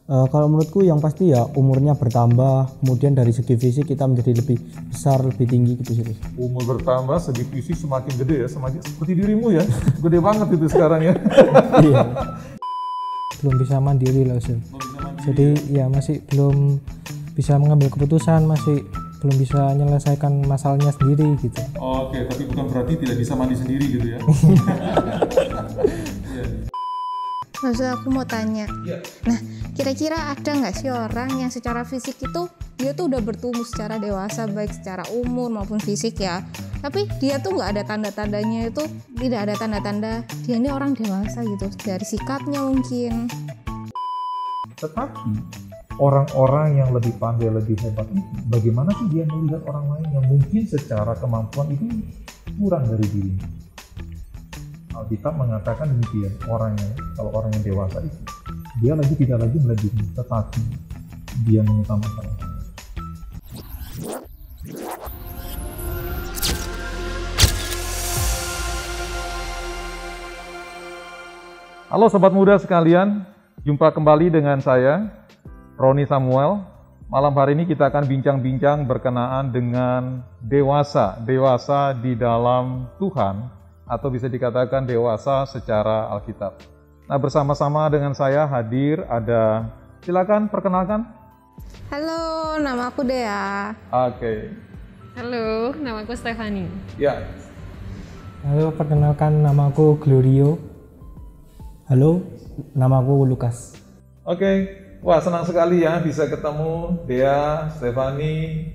Kalau menurutku yang pasti ya umurnya bertambah, kemudian dari segi fisik kita menjadi lebih besar, lebih tinggi gitu sih. Umur bertambah, segi fisik semakin gede ya, semakin seperti dirimu ya, gede banget itu sekarang ya. Iya. Belum bisa mandiri loh sih. Jadi ya masih belum bisa mengambil keputusan, masih belum bisa menyelesaikan masalahnya sendiri gitu. Oke, tapi bukan berarti tidak bisa mandi sendiri gitu ya. Maksud aku mau tanya, Iya. nah kira-kira ada nggak sih orang yang secara fisik itu dia tuh udah bertumbuh secara dewasa, baik secara umur maupun fisik ya, tapi dia tuh nggak ada tanda-tandanya, itu tidak ada tanda-tanda dia ini orang dewasa gitu, dari sikapnya mungkin. Tetapi orang-orang yang lebih pandai, lebih hebat itu, bagaimana sih dia melihat orang lain yang mungkin secara kemampuan itu kurang dari dirinya? Alkitab mengatakan demikian, kalau orang yang dewasa itu, dia tidak lagi melebihi, tetapi dia mengutamakan orang lain. Halo sobat muda sekalian, jumpa kembali dengan saya, Roni Samuel. Malam hari ini kita akan bincang-bincang berkenaan dengan dewasa di dalam Tuhan, atau bisa dikatakan dewasa secara Alkitab. Nah, bersama-sama dengan saya hadir ada, silakan perkenalkan. Halo, nama aku Dea. Oke. Halo, nama aku Stefani. Ya. Halo, perkenalkan nama aku Glorio. Halo, nama aku Lukas. Oke. Wah, senang sekali ya bisa ketemu Dea, Stefani,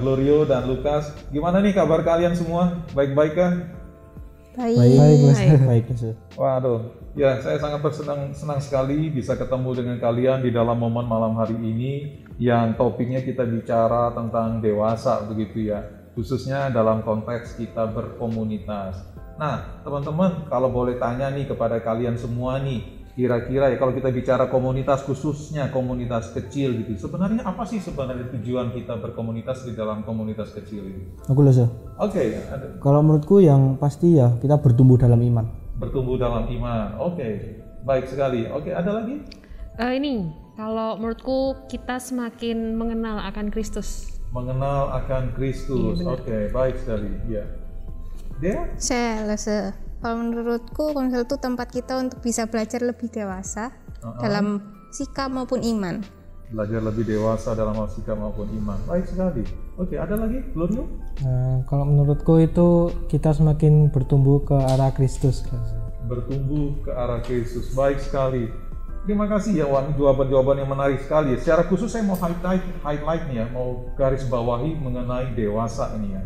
Glorio, dan Lukas. Gimana nih kabar kalian semua? Baik-baik kan? Baik, Mas. Waduh, ya saya sangat senang sekali bisa ketemu dengan kalian di dalam momen malam hari ini yang topiknya kita bicara tentang dewasa begitu ya, khususnya dalam konteks kita berkomunitas. Nah, teman-teman, kalau boleh tanya nih kepada kalian semua nih, kira-kira ya kalau kita bicara komunitas, khususnya komunitas kecil gitu, sebenarnya apa sih sebenarnya tujuan kita berkomunitas di dalam komunitas kecil ini? Aku loh, Oke, kalau menurutku yang pasti ya kita bertumbuh dalam iman. bertumbuh dalam iman. Oke, baik sekali. Oke, ada lagi? Kalau menurutku kita semakin mengenal akan Kristus. Mengenal akan Kristus. Iya, benar. Oke, baik sekali. Ya. Dia? Kalau menurutku konsel itu tempat kita untuk bisa belajar lebih dewasa dalam sikap maupun iman. Belajar lebih dewasa dalam hal sikap maupun iman. Baik sekali. Oke, ada lagi? Glorio? Kalau menurutku itu kita semakin bertumbuh ke arah Kristus. Bertumbuh ke arah Kristus. Baik sekali. Terima kasih ya Wan, jawaban-jawaban yang menarik sekali. Secara khusus saya mau highlight nih ya, mau garis bawahi mengenai dewasa ini ya.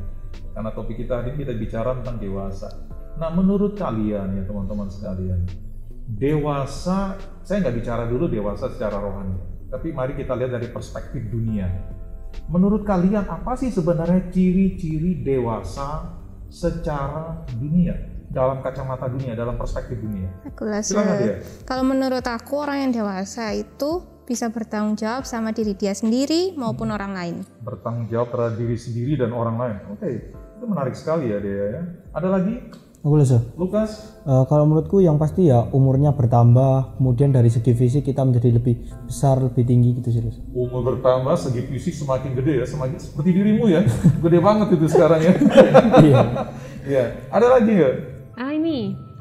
Karena topik kita hari ini kita bicara tentang dewasa. Nah, menurut kalian ya teman-teman sekalian, dewasa, saya nggak bicara dulu dewasa secara rohani, tapi mari kita lihat dari perspektif dunia. Menurut kalian apa sih sebenarnya ciri-ciri dewasa secara dunia, dalam kacamata dunia, dalam perspektif dunia? Silakan dia. Kalau menurut aku orang yang dewasa itu bisa bertanggung jawab sama diri dia sendiri maupun orang lain. Bertanggung jawab terhadap diri sendiri dan orang lain. Oke, itu menarik sekali ya Dea ya. Ada lagi? Aku loh, Lukas? kalau menurutku yang pasti ya umurnya bertambah, kemudian dari segi fisik kita menjadi lebih besar, lebih tinggi gitu sih. Umur bertambah, segi fisik semakin gede ya, semakin seperti dirimu ya, gede banget itu sekarang ya. Iya. Iya. Ada lagi nggak?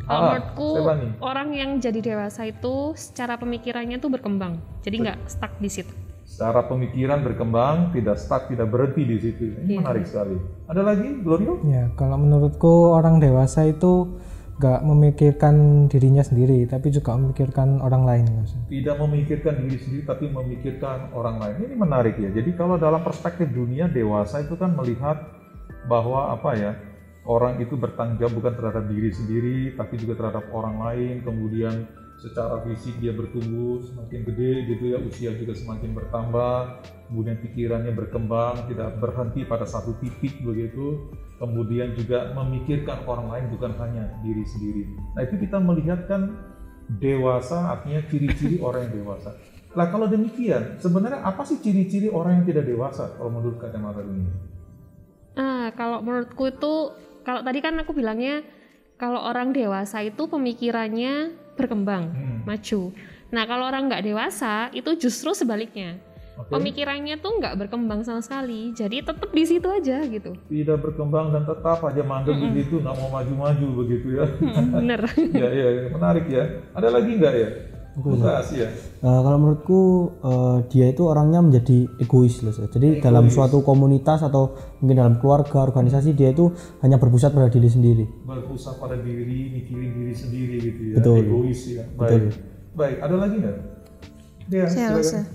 Kalau menurutku Stefani. orang yang jadi dewasa itu secara pemikirannya tuh berkembang, jadi nggak stuck di situ. Secara pemikiran berkembang, tidak stuck, tidak berhenti di situ. Ini menarik sekali. Ada lagi, Glorio? Ya, kalau menurutku orang dewasa itu nggak memikirkan dirinya sendiri, tapi juga memikirkan orang lain. Tidak memikirkan diri sendiri, tapi memikirkan orang lain. Ini menarik ya. Jadi kalau dalam perspektif dunia, dewasa itu kan melihat bahwa orang itu bertanggung jawab bukan terhadap diri sendiri, tapi juga terhadap orang lain. Kemudian secara fisik dia bertumbuh semakin gede gitu ya, usia juga semakin bertambah, kemudian pikirannya berkembang, tidak berhenti pada satu titik begitu, kemudian juga memikirkan orang lain bukan hanya diri sendiri. Nah, itu kita melihat kan dewasa, artinya ciri-ciri orang yang dewasa. Nah, kalau demikian sebenarnya apa sih ciri-ciri orang yang tidak dewasa kalau menurut kacamata dunia? Kalau menurutku itu, kalau tadi kan aku bilangnya kalau orang dewasa itu pemikirannya berkembang, maju. Nah kalau orang nggak dewasa itu justru sebaliknya. Oke. Pemikirannya tuh nggak berkembang sama sekali, jadi tetap di situ aja gitu. Tidak berkembang dan tetap aja mandek begitu, nggak mau maju-maju begitu ya. Bener. Ya, menarik ya. Ada lagi nggak ya? Lukas ya. Kalau menurutku dia itu orangnya menjadi egois loh. Jadi dalam suatu komunitas atau mungkin dalam keluarga, organisasi, dia itu hanya berpusat pada diri sendiri. Berpusat pada diri, mikirin diri sendiri gitu ya. Betul. Egois ya. Betul. Baik. Ada lagi nggak? Ya, Saya rasa.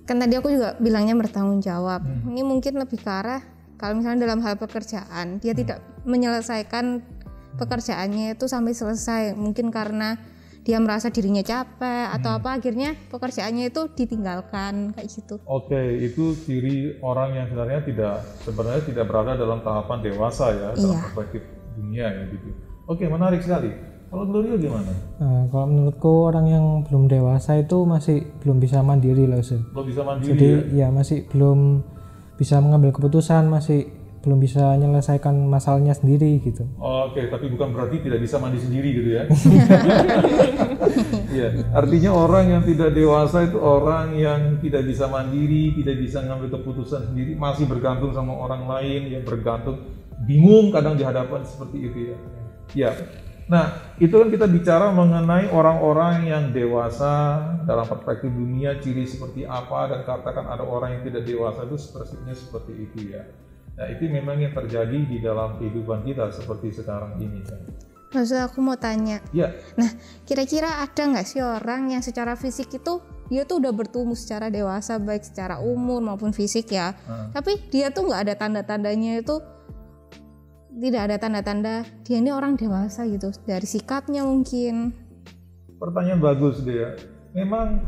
Kan tadi aku juga bilangnya bertanggung jawab. Ini mungkin lebih ke arah kalau misalnya dalam hal pekerjaan dia tidak menyelesaikan pekerjaannya itu sampai selesai. Mungkin karena dia merasa dirinya capek atau apa, akhirnya pekerjaannya itu ditinggalkan kayak gitu. Oke, itu ciri orang yang sebenarnya tidak berada dalam tahapan dewasa ya, dalam perspektif dunia ya gitu. Oke, menarik sekali. Kalau Gloria gimana? Kalau menurutku orang yang belum dewasa itu masih belum bisa mandiri loh, Ustaz. Belum bisa mandiri Jadi ya? ya masih belum bisa mengambil keputusan, masih belum bisa menyelesaikan masalahnya sendiri gitu. Oke, tapi bukan berarti tidak bisa mandi sendiri gitu ya? Iya, artinya orang yang tidak dewasa itu orang yang tidak bisa mandiri, tidak bisa mengambil keputusan sendiri, masih bergantung sama orang lain, yang bergantung, bingung kadang di hadapan seperti itu ya. Ya. Nah, itu kan kita bicara mengenai orang-orang yang dewasa dalam perspektif dunia, ciri seperti apa, dan katakan ada orang yang tidak dewasa itu persisnya seperti itu ya. Nah, itu memang yang terjadi di dalam kehidupan kita seperti sekarang ini kan. Maksud aku mau tanya. Ya. Nah, kira-kira ada nggak sih orang yang secara fisik itu dia tuh udah bertumbuh secara dewasa, baik secara umur maupun fisik ya. Tapi dia tuh nggak ada tanda-tandanya itu, tidak ada tanda-tanda dia ini orang dewasa gitu, dari sikapnya mungkin. Pertanyaan bagus dia. Memang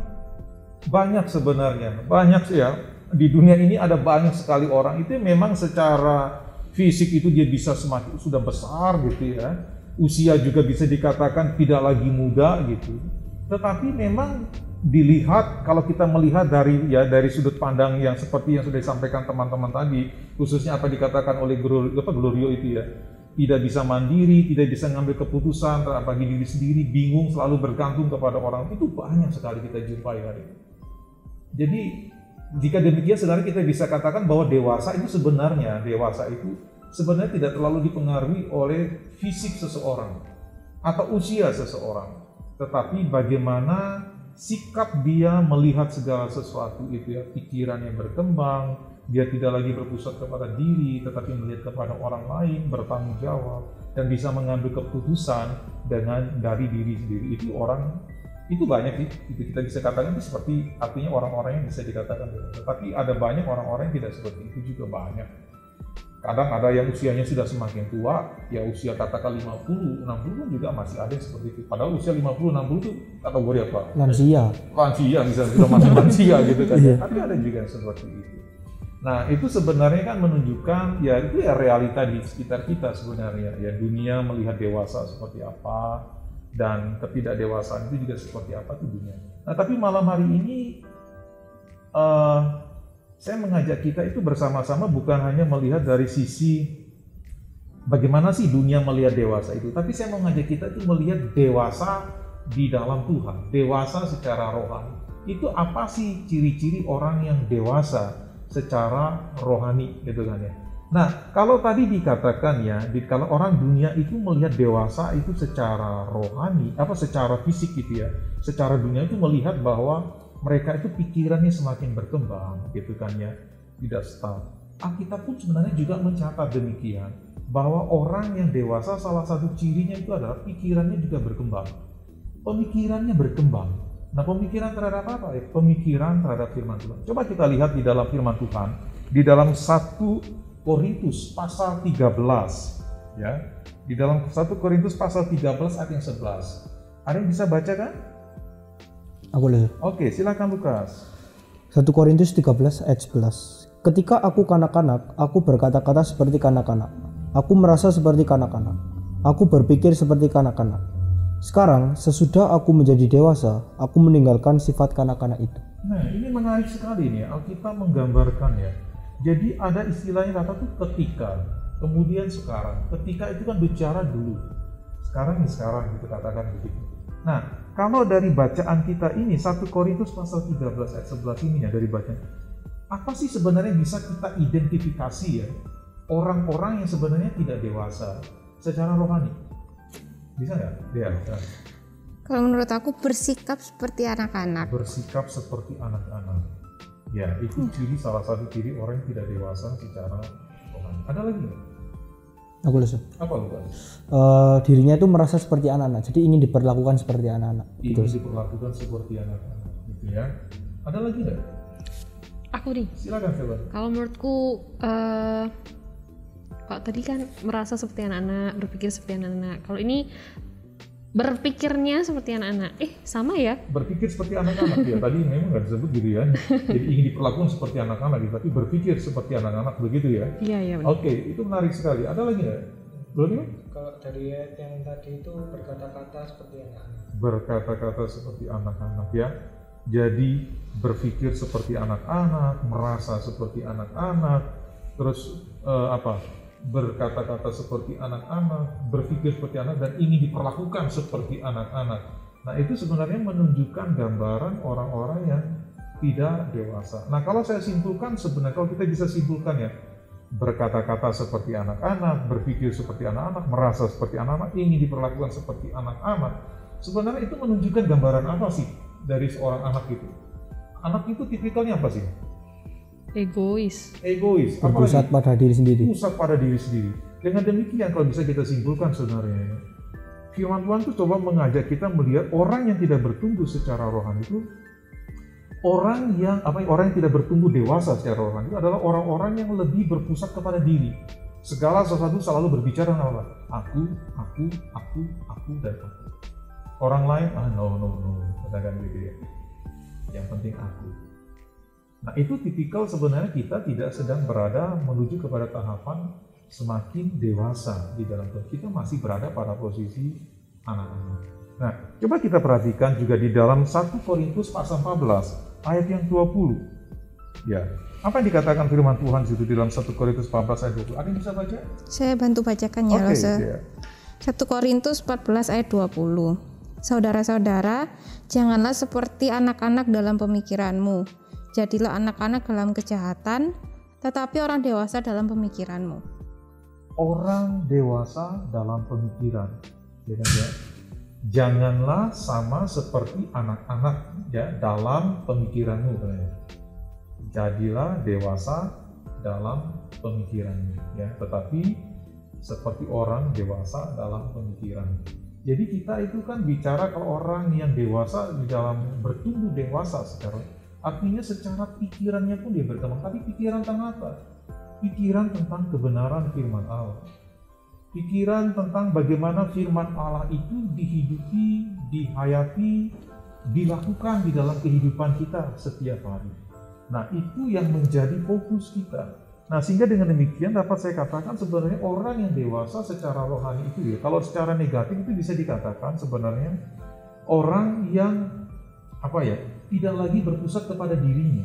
banyak sebenarnya, banyak sih ya. Di dunia ini ada banyak sekali orang itu memang secara fisik itu dia bisa semakin sudah besar gitu ya. Usia juga bisa dikatakan tidak lagi muda gitu. Tetapi memang dilihat, kalau kita melihat dari sudut pandang yang seperti yang sudah disampaikan teman-teman tadi, khususnya apa dikatakan oleh Glorio itu ya, tidak bisa mandiri, tidak bisa ngambil keputusan, bagi diri sendiri, bingung, selalu bergantung kepada orang, itu banyak sekali kita jumpai hari ini. Jadi jika demikian sebenarnya kita bisa katakan bahwa dewasa itu sebenarnya tidak terlalu dipengaruhi oleh fisik seseorang atau usia seseorang, tetapi bagaimana sikap dia melihat segala sesuatu itu ya, pikirannya berkembang, dia tidak lagi berpusat kepada diri, tetapi melihat kepada orang lain, bertanggung jawab, dan bisa mengambil keputusan dari diri sendiri. Itu banyak sih, itu kita bisa katakan itu seperti artinya orang-orang yang bisa dikatakan. Tetapi ada banyak orang-orang yang tidak seperti itu juga banyak. Kadang ada yang usianya sudah semakin tua, ya usia katakan 50, 60 juga masih ada yang seperti itu. Padahal usia 50, 60 itu kategori apa? Lansia. Lansia, misalnya sudah masuk lansia gitu kan. Tapi ada juga yang seperti itu. Nah, itu sebenarnya kan menunjukkan, ya itu ya realita di sekitar kita sebenarnya. Ya dunia melihat dewasa seperti apa, dan ketidakdewasaan itu juga seperti apa tuh dunia. Nah, tapi malam hari ini, saya mengajak kita itu bersama-sama bukan hanya melihat dari sisi bagaimana sih dunia melihat dewasa itu, tapi saya mau ngajak kita itu melihat dewasa di dalam Tuhan, dewasa secara rohani. Itu apa sih ciri-ciri orang yang dewasa secara rohani gitu kan ya. Nah, kalau tadi dikatakan ya, kalau orang dunia itu melihat dewasa itu secara rohani, secara fisik gitu ya, secara dunia itu melihat bahwa mereka itu pikirannya semakin berkembang gitu kan ya, tidak stuck. Alkitab pun sebenarnya juga mencatat demikian, bahwa orang yang dewasa salah satu cirinya itu adalah pikirannya juga berkembang. Pemikirannya berkembang. Nah, pemikiran terhadap apa ya? Pemikiran terhadap firman Tuhan. Coba kita lihat di dalam firman Tuhan, di dalam 1 Korintus pasal 13 ya. Di dalam 1 Korintus pasal 13 ayat yang 11. Ada yang bisa baca kan? Aku lihat. Oke, silakan Lukas. 1 Korintus 13 ayat 11. Ketika aku kanak-kanak, aku berkata-kata seperti kanak-kanak. Aku merasa seperti kanak-kanak. Aku berpikir seperti kanak-kanak. Sekarang, sesudah aku menjadi dewasa, aku meninggalkan sifat kanak-kanak itu. Nah, ini menarik sekali nih. Alkitab menggambarkan ya. Jadi ada istilahnya kata tuh ketika, kemudian sekarang. Ketika itu kan bicara dulu. Sekarang gitu katakan begitu. Nah, kalau dari bacaan kita ini 1 Korintus pasal 13 ayat 11 ini ya, dari bacaan, apa sih sebenarnya bisa kita identifikasi ya orang-orang yang sebenarnya tidak dewasa secara rohani? Bisa nggak? Ya. Kalau menurut aku bersikap seperti anak-anak. Bersikap seperti anak-anak. Ya, itu salah satu ciri orang yang tidak dewasa secara rohani. Ada lagi nggak? Aku lupa. Apa lupa? Dirinya itu merasa seperti anak-anak, jadi ingin diperlakukan seperti anak-anak. Ingin diperlakukan seperti anak-anak, gitu ya. Ada lagi nggak? Aku nih. Silakan coba. Kalau menurutku, kalau tadi kan merasa seperti anak-anak, berpikir seperti anak-anak. Kalau ini berpikirnya seperti anak-anak. Sama ya? Berpikir seperti anak-anak ya. Tadi memang nggak disebut gitu ya. Jadi ingin diperlakukan seperti anak-anak, tapi berpikir seperti anak-anak begitu ya. Iya. Oke, itu menarik sekali. Ada lagi nggak? Belum ya? Kalau dari ayat yang tadi itu berkata-kata seperti anak-anak. Berkata-kata seperti anak-anak ya. Jadi berpikir seperti anak-anak, merasa seperti anak-anak, terus berkata-kata seperti anak-anak, berpikir seperti anak, dan ingin diperlakukan seperti anak-anak. Nah, itu sebenarnya menunjukkan gambaran orang-orang yang tidak dewasa. Nah, kalau saya simpulkan, sebenarnya kalau kita bisa simpulkan ya, berkata-kata seperti anak-anak, berpikir seperti anak-anak, merasa seperti anak-anak, ingin diperlakukan seperti anak-anak, sebenarnya itu menunjukkan gambaran apa sih dari seorang anak itu? Anak itu tipikalnya apa sih? Egois. Berpusat pada diri sendiri. Pusat pada diri sendiri. Dengan demikian kalau bisa kita simpulkan sebenarnya, firman Tuhan itu coba mengajak kita melihat orang yang tidak bertumbuh secara rohani itu, orang yang tidak bertumbuh dewasa secara rohani itu adalah orang-orang yang lebih berpusat kepada diri. Segala sesuatu selalu berbicara tentang apa? Aku, dan aku. Orang lain, no, katakan gitu ya. Yang penting aku. Nah, itu tipikal sebenarnya kita tidak sedang berada menuju kepada tahapan semakin dewasa di dalam Tuhan. Kita masih berada pada posisi anak-anak. Nah, coba kita perhatikan juga di dalam 1 Korintus pasal 14 ayat yang 20. Ya, apa yang dikatakan firman Tuhan itu di dalam 1 Korintus 14 ayat 20? Ada yang bisa baca? Saya bantu bacakan ya, Oke, Lose. ya. 1 Korintus 14 ayat 20. Saudara-saudara, janganlah seperti anak-anak dalam pemikiranmu. Jadilah anak-anak dalam kejahatan, tetapi orang dewasa dalam pemikiranmu. Orang dewasa dalam pemikiran. Ya. Janganlah sama seperti anak-anak ya dalam pemikiranmu. Jadilah dewasa dalam pemikiranmu ya, tetapi seperti orang dewasa dalam pemikiranmu. Jadi kita itu kan bicara kalau orang yang dewasa di dalam bertumbuh dewasa secara, artinya secara pikirannya pun dia berkembang. Tapi pikiran tentang apa? Pikiran tentang kebenaran firman Allah. Pikiran tentang bagaimana firman Allah itu dihidupi, dihayati, dilakukan di dalam kehidupan kita setiap hari. Nah, itu yang menjadi fokus kita. Nah, sehingga dengan demikian dapat saya katakan sebenarnya orang yang dewasa secara rohani itu ya, kalau secara negatif itu bisa dikatakan sebenarnya orang yang tidak lagi berpusat kepada dirinya,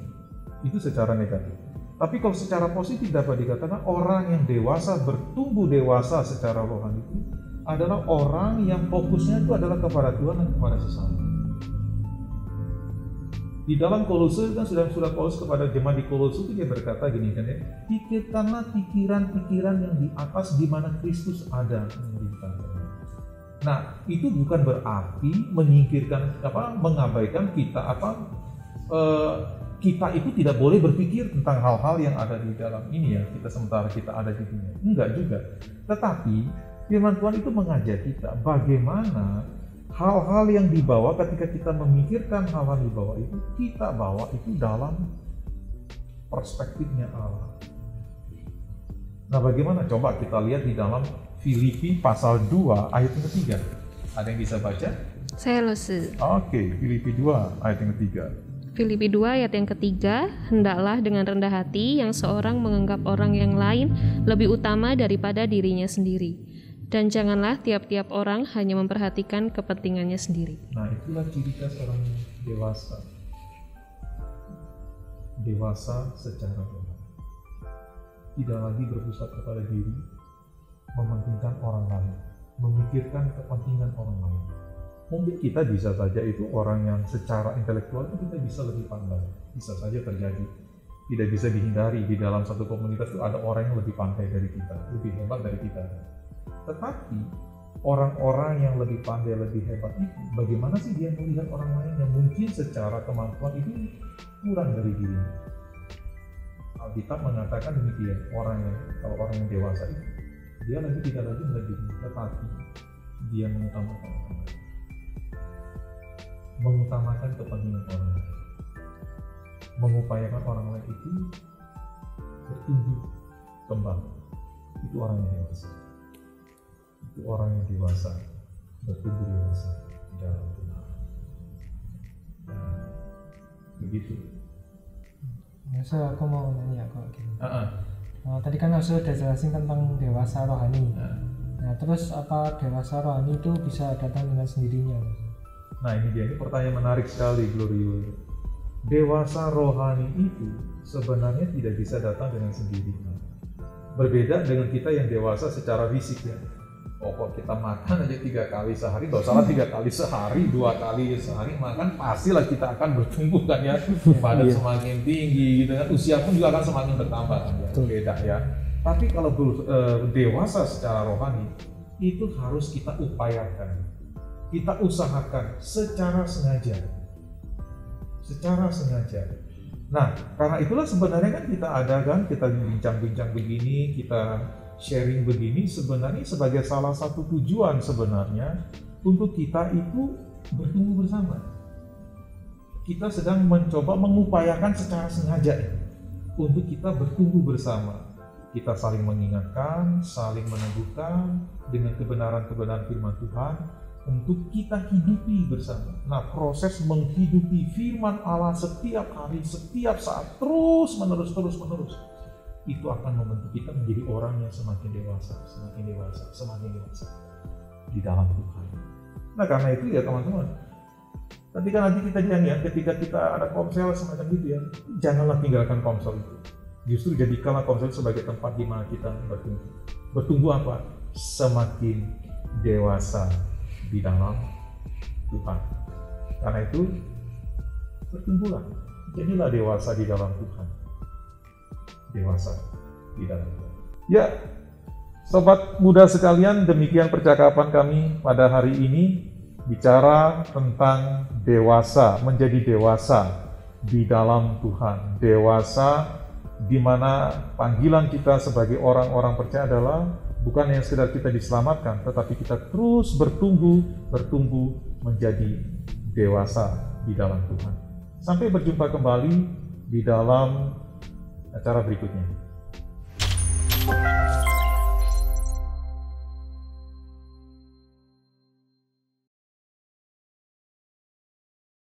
itu secara negatif. Tapi kalau secara positif dapat dikatakan orang yang dewasa, bertumbuh dewasa secara rohani itu adalah orang yang fokusnya itu adalah kepada Tuhan dan kepada sesama. Di dalam Kolose kan surat Paulus kepada jemaat di Kolose itu dia berkata gini kan ya, pikirkanlah pikiran-pikiran yang di atas di mana Kristus ada. Nah, itu bukan berarti menyingkirkan mengabaikan kita itu tidak boleh berpikir tentang hal-hal yang ada di dalam ini ya, kita sementara kita ada di dunia. Enggak juga. Tetapi firman Tuhan itu mengajak kita bagaimana hal-hal yang dibawa ketika kita memikirkan hal-hal di bawah itu, kita bawa itu dalam perspektifnya Allah. Nah, bagaimana? Coba kita lihat di dalam Filipi pasal 2 ayat yang ketiga. Ada yang bisa baca? Saya Lose. Oke, Filipi 2 ayat yang ketiga. Filipi 2 ayat yang ketiga, hendaklah dengan rendah hati yang seorang menganggap orang yang lain lebih utama daripada dirinya sendiri. Dan janganlah tiap-tiap orang hanya memperhatikan kepentingannya sendiri. Nah, itulah ciri khas orang dewasa. Dewasa secara rohani. Tidak lagi berpusat kepada diri, mementingkan orang lain, memikirkan kepentingan orang lain. Mungkin kita bisa saja itu orang yang secara intelektual itu kita bisa lebih pandai, bisa saja terjadi. Tidak bisa dihindari di dalam satu komunitas itu ada orang yang lebih pandai dari kita, lebih hebat dari kita. Tetapi orang-orang yang lebih pandai, lebih hebat itu, bagaimana sih dia melihat orang lain yang mungkin secara kemampuan itu kurang dari dirinya? Alkitab mengatakan demikian, kalau orang yang dewasa itu, dia tidak lagi melebihi, tetapi dia mengutamakan kepentingan orang lain, mengupayakan orang lain itu bertumbuh kembang. Itu orang yang dewasa. Itu orang yang dewasa, bertumbuh dewasa di dalam Tuhan. Nah, begitu. So, aku mau nanya kok gini. Tadi kan Oso udah jelasin tentang dewasa rohani. Nah, terus apa dewasa rohani itu bisa datang dengan sendirinya? Nah, ini pertanyaan menarik sekali, Glorio. Dewasa rohani itu sebenarnya tidak bisa datang dengan sendirinya. Berbeda dengan kita yang dewasa secara fisik ya. Kok kita makan aja 3 kali sehari, gak usah 3 kali sehari, 2 kali sehari makan, pastilah kita akan bertumbuh kan ya, badan semakin tinggi gitu kan, usia pun juga akan semakin bertambah kan ya, beda ya. Tapi kalau dewasa secara rohani itu harus kita upayakan, kita usahakan secara sengaja. Nah, karena itulah sebenarnya kan kita bincang-bincang begini, kita sharing begini sebenarnya sebagai salah satu tujuan sebenarnya untuk kita itu bertumbuh bersama. Kita sedang mencoba mengupayakan secara sengaja untuk kita bertumbuh bersama. Kita saling mengingatkan, saling meneguhkan dengan kebenaran-kebenaran firman Tuhan untuk kita hidupi bersama. Nah, proses menghidupi firman Allah setiap hari, setiap saat, terus menerus itu akan membentuk kita menjadi orang yang semakin dewasa di dalam Tuhan. Nah, karena itu ya teman-teman, ketika nanti kita ketika kita ada komsel semacam itu ya, janganlah tinggalkan komsel itu. Justru jadikanlah komsel sebagai tempat di mana kita bertumbuh. Bertumbuh apa? Semakin dewasa di dalam Tuhan. Karena itu bertumbuhlah, jadilah dewasa di dalam Tuhan. Dewasa di dalam Tuhan. Ya, sobat muda sekalian, demikian percakapan kami pada hari ini, bicara tentang dewasa, menjadi dewasa di dalam Tuhan. Dewasa di mana panggilan kita sebagai orang-orang percaya adalah bukan yang sekedar kita diselamatkan, tetapi kita terus bertumbuh menjadi dewasa di dalam Tuhan. Sampai berjumpa kembali di dalam acara berikutnya.